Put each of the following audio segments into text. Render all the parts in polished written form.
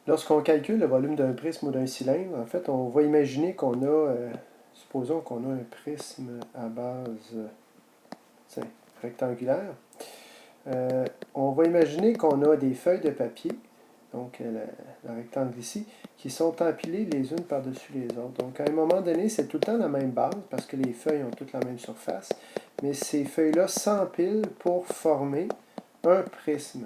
Lorsqu'on calcule le volume d'un prisme ou d'un cylindre, en fait, on va imaginer qu'on a, supposons qu'on a un prisme à base rectangulaire. On va imaginer qu'on a des feuilles de papier, donc le rectangle ici, qui sont empilées les unes par-dessus les autres. Donc à un moment donné, c'est tout le temps la même base, parce que les feuilles ont toutes la même surface, mais ces feuilles-là s'empilent pour former un prisme.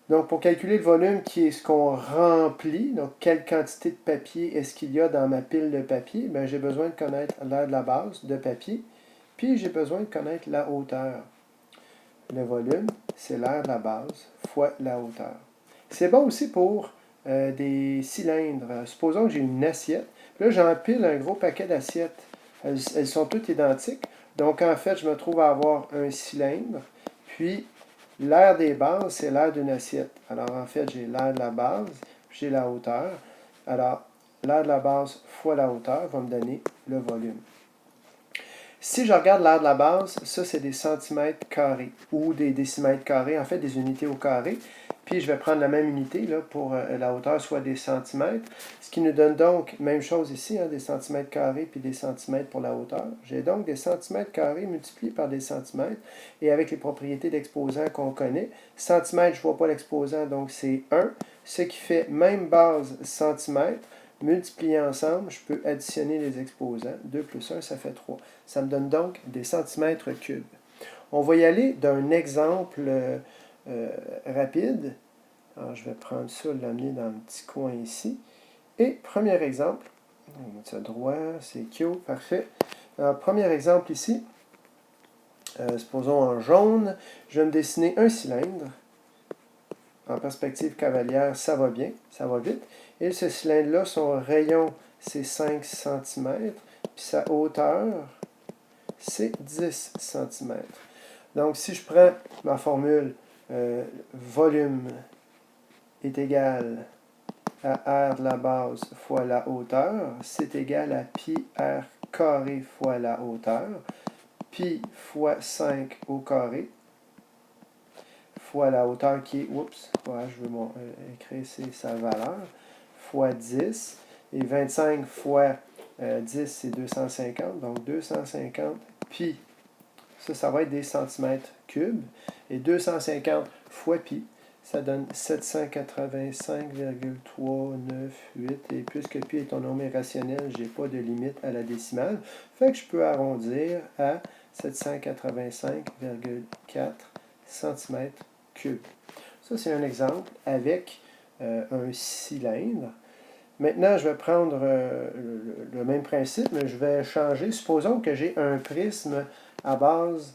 Donc, pour calculer le volume, qui est ce qu'on remplit, donc quelle quantité de papier est-ce qu'il y a dans ma pile de papier, bien, j'ai besoin de connaître l'aire de la base de papier, puis j'ai besoin de connaître la hauteur. Le volume, c'est l'aire de la base fois la hauteur. C'est bon aussi pour des cylindres. Supposons que j'ai une assiette. Là, j'empile un gros paquet d'assiettes. Elles sont toutes identiques. Donc, en fait, je me trouve à avoir un cylindre, puis l'aire des bases, c'est l'aire d'une assiette. Alors, en fait, j'ai l'aire de la base, puis j'ai la hauteur. Alors, l'aire de la base fois la hauteur va me donner le volume. Si je regarde l'aire de la base, ça, c'est des centimètres carrés ou des décimètres carrés, en fait, des unités au carré. Puis, je vais prendre la même unité là, pour la hauteur, soit des centimètres. Ce qui nous donne donc, même chose ici, des centimètres carrés puis des centimètres pour la hauteur. J'ai donc des centimètres carrés multipliés par des centimètres. Et avec les propriétés d'exposant qu'on connaît, centimètres, je ne vois pas l'exposant, donc c'est 1. Ce qui fait même base centimètres. Multipliés ensemble, je peux additionner les exposants. 2 plus 1, ça fait 3. Ça me donne donc des centimètres cubes. On va y aller d'un exemple rapide. Alors, je vais prendre ça, l'amener dans le petit coin ici. Et premier exemple, on va mettre ça droit, c'est Q, parfait. Alors, premier exemple ici, supposons en jaune, je vais me dessiner un cylindre. En perspective cavalière, ça va bien, ça va vite. Et ce cylindre-là, son rayon, c'est 5 cm, puis sa hauteur, c'est 10 cm. Donc, si je prends ma formule, volume est égal à R de la base fois la hauteur, c'est égal à pi R carré fois la hauteur, pi fois 5 au carré, fois la hauteur qui est, je veux écrire sa valeur, fois 10, et 25 fois 10, c'est 250, donc 250 pi. Ça va être des centimètres cubes, et 250 fois pi, ça donne 785,398, et puisque pi est un nombre irrationnel, je n'ai pas de limite à la décimale, fait que je peux arrondir à 785,4 cm cube. Ça, c'est un exemple avec un cylindre. Maintenant, je vais prendre le même principe, mais je vais changer. Supposons que j'ai un prisme à base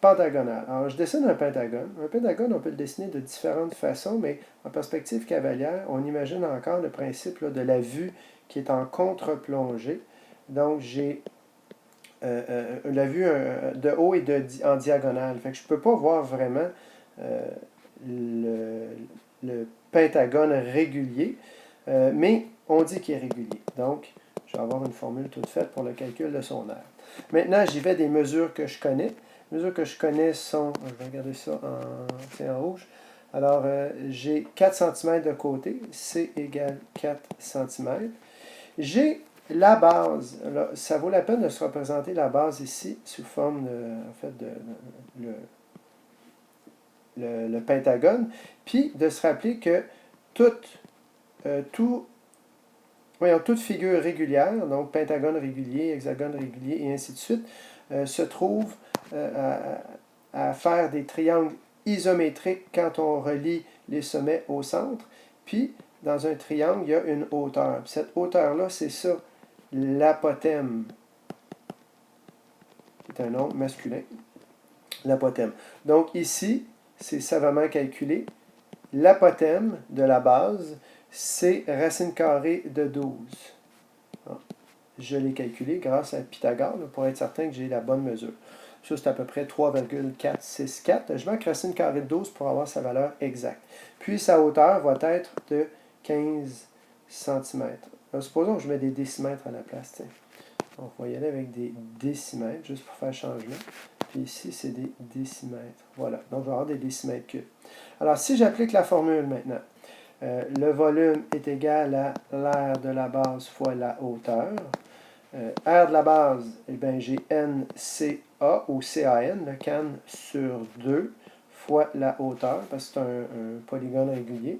pentagonale. Alors, je dessine un pentagone. Un pentagone, on peut le dessiner de différentes façons, mais en perspective cavalière, on imagine encore le principe là, de la vue qui est en contre-plongée. Donc, j'ai la vue de haut et en diagonale. Fait que je ne peux pas voir vraiment le pentagone régulier, mais on dit qu'il est régulier. Donc, je vais avoir une formule toute faite pour le calcul de son aire. Maintenant, j'y vais des mesures que je connais. Les mesures que je connais sont, je vais regarder ça en rouge. Alors, j'ai 4 cm de côté, C égale 4 cm. J'ai la base. Là, ça vaut la peine de se représenter la base ici sous forme le pentagone, puis de se rappeler que toute figure régulière, donc pentagone régulier, hexagone régulier, et ainsi de suite, se trouve à faire des triangles isométriques quand on relie les sommets au centre. Puis, dans un triangle, il y a une hauteur. Puis cette hauteur-là, c'est ça, l'apothème, qui est un nombre masculin. L'apothème. Donc ici, c'est savamment calculé. L'apothème de la base, c'est racine carrée de 12. Je l'ai calculé grâce à Pythagore pour être certain que j'ai la bonne mesure. Ça, c'est à peu près 3,464. Je marque racine carrée de 12 pour avoir sa valeur exacte. Puis sa hauteur va être de 15 cm. Alors, supposons que je mets des décimètres à la place. T'sais. Donc, on va y aller avec des décimètres, juste pour faire changement. Puis ici, c'est des décimètres. Voilà. Donc, je vais avoir des décimètres cubes. Alors, si j'applique la formule maintenant, Le volume est égal à l'air de la base fois la hauteur. R de la base, eh bien, j'ai NCA ou CAN, le CAN sur 2 fois la hauteur, parce que c'est un polygone régulier.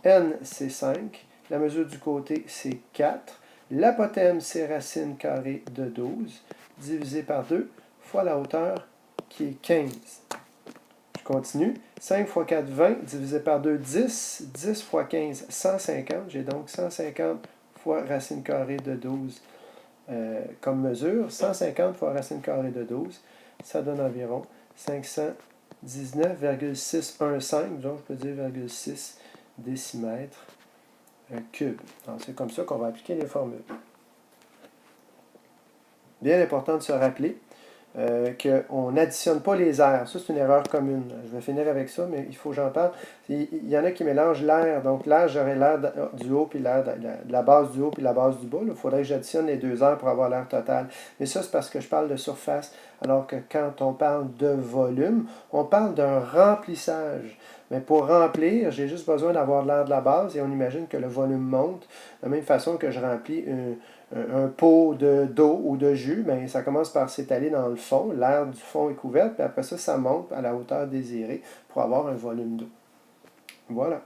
N, c'est 5. La mesure du côté, c'est 4. L'apothème, c'est racine carrée de 12, divisé par 2, fois la hauteur, qui est 15. Je continue. 5 fois 4, 20, divisé par 2, 10. 10 fois 15, 150. J'ai donc 150 fois racine carrée de 12 comme mesure. 150 fois racine carrée de 12, ça donne environ 519,615, donc je peux dire 0,6 décimètres cube. C'est comme ça qu'on va appliquer les formules. Bien important de se rappeler qu'on n'additionne pas les airs. Ça, c'est une erreur commune. Je vais finir avec ça, mais il faut que j'en parle. Il y en a qui mélangent l'air. Donc, l'air, j'aurais l'air du haut, puis l'air de la base du haut, puis la base du bas. Il faudrait que j'additionne les deux airs pour avoir l'air total. Mais ça, c'est parce que je parle de surface, alors que quand on parle de volume, on parle d'un remplissage. Mais pour remplir, j'ai juste besoin d'avoir l'air de la base et on imagine que le volume monte. De la même façon que je remplis un pot d'eau ou de jus, bien, ça commence par s'étaler dans le fond. L'air du fond est couvert, puis après ça, ça monte à la hauteur désirée pour avoir un volume d'eau. Voilà.